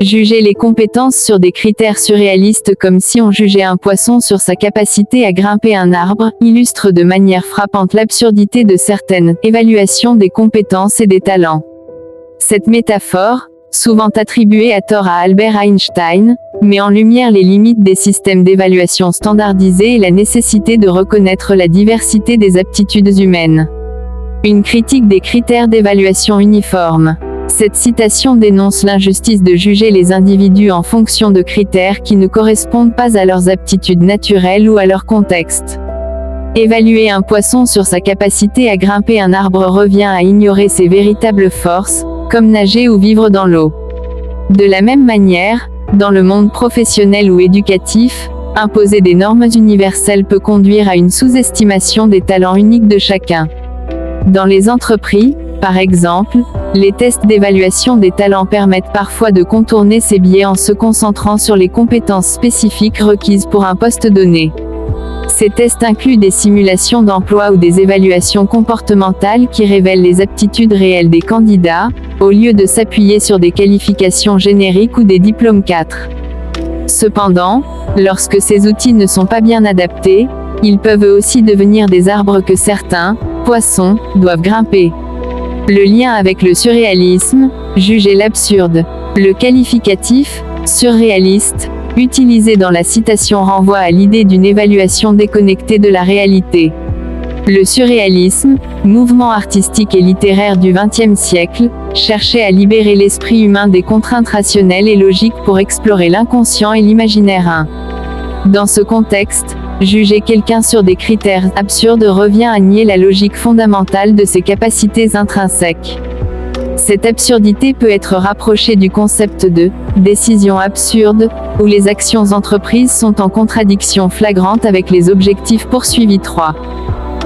Juger les compétences sur des critères surréalistes comme si on jugeait un poisson sur sa capacité à grimper un arbre, illustre de manière frappante l'absurdité de certaines évaluations des compétences et des talents. Cette métaphore, souvent attribuée à tort à Albert Einstein, met en lumière les limites des systèmes d'évaluation standardisés et la nécessité de reconnaître la diversité des aptitudes humaines. Une critique des critères d'évaluation uniformes. Cette citation dénonce l'injustice de juger les individus en fonction de critères qui ne correspondent pas à leurs aptitudes naturelles ou à leur contexte. Évaluer un poisson sur sa capacité à grimper un arbre revient à ignorer ses véritables forces, comme nager ou vivre dans l'eau. De la même manière, dans le monde professionnel ou éducatif, imposer des normes universelles peut conduire à une sous-estimation des talents uniques de chacun. Dans les entreprises, par exemple, les tests d'évaluation des talents permettent parfois de contourner ces biais en se concentrant sur les compétences spécifiques requises pour un poste donné. Ces tests incluent des simulations d'emploi ou des évaluations comportementales qui révèlent les aptitudes réelles des candidats, au lieu de s'appuyer sur des qualifications génériques ou des diplômes 4. Cependant, lorsque ces outils ne sont pas bien adaptés, ils peuvent eux aussi devenir des arbres que certains, poissons, doivent grimper. Le lien avec le surréalisme, juger l'absurde. Le qualificatif, surréaliste, utilisé dans la citation renvoie à l'idée d'une évaluation déconnectée de la réalité. Le surréalisme, mouvement artistique et littéraire du XXe siècle, cherchait à libérer l'esprit humain des contraintes rationnelles et logiques pour explorer l'inconscient et l'imaginaire. Dans ce contexte, juger quelqu'un sur des critères absurdes revient à nier la logique fondamentale de ses capacités intrinsèques. Cette absurdité peut être rapprochée du concept de « décision absurde », où les actions entreprises sont en contradiction flagrante avec les objectifs poursuivis.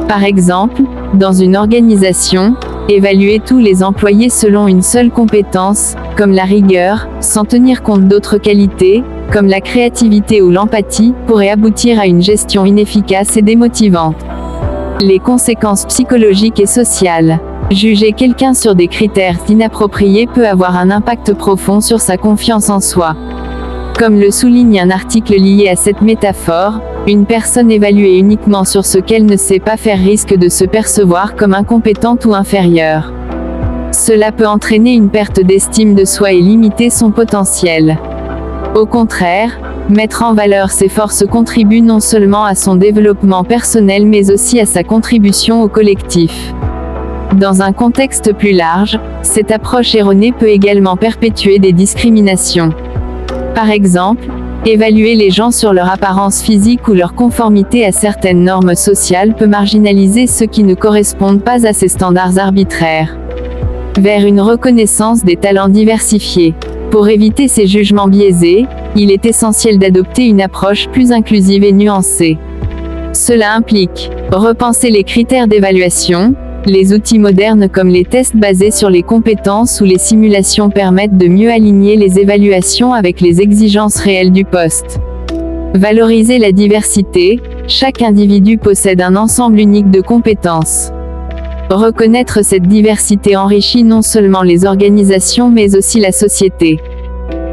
Par exemple, dans une organisation, évaluer tous les employés selon une seule compétence, comme la rigueur, sans tenir compte d'autres qualités, comme la créativité ou l'empathie, pourrait aboutir à une gestion inefficace et démotivante. Les conséquences psychologiques et sociales. Juger quelqu'un sur des critères inappropriés peut avoir un impact profond sur sa confiance en soi. Comme le souligne un article lié à cette métaphore, une personne évaluée uniquement sur ce qu'elle ne sait pas faire risque de se percevoir comme incompétente ou inférieure. Cela peut entraîner une perte d'estime de soi et limiter son potentiel. Au contraire, mettre en valeur ses forces contribue non seulement à son développement personnel mais aussi à sa contribution au collectif. Dans un contexte plus large, cette approche erronée peut également perpétuer des discriminations. Par exemple, évaluer les gens sur leur apparence physique ou leur conformité à certaines normes sociales peut marginaliser ceux qui ne correspondent pas à ces standards arbitraires. Vers une reconnaissance des talents diversifiés. Pour éviter ces jugements biaisés, il est essentiel d'adopter une approche plus inclusive et nuancée. Cela implique repenser les critères d'évaluation. Les outils modernes comme les tests basés sur les compétences ou les simulations permettent de mieux aligner les évaluations avec les exigences réelles du poste. Valoriser la diversité, chaque individu possède un ensemble unique de compétences. Reconnaître cette diversité enrichit non seulement les organisations mais aussi la société.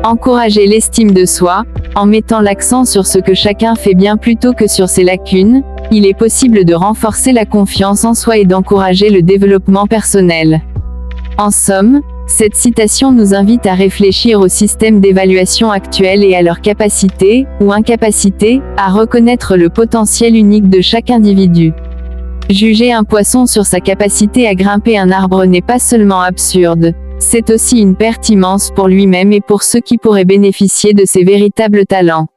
Encourager l'estime de soi, en mettant l'accent sur ce que chacun fait bien plutôt que sur ses lacunes, il est possible de renforcer la confiance en soi et d'encourager le développement personnel. En somme, cette citation nous invite à réfléchir au système d'évaluation actuel et à leur capacité, ou incapacité, à reconnaître le potentiel unique de chaque individu. Juger un poisson sur sa capacité à grimper un arbre n'est pas seulement absurde, c'est aussi une perte immense pour lui-même et pour ceux qui pourraient bénéficier de ses véritables talents.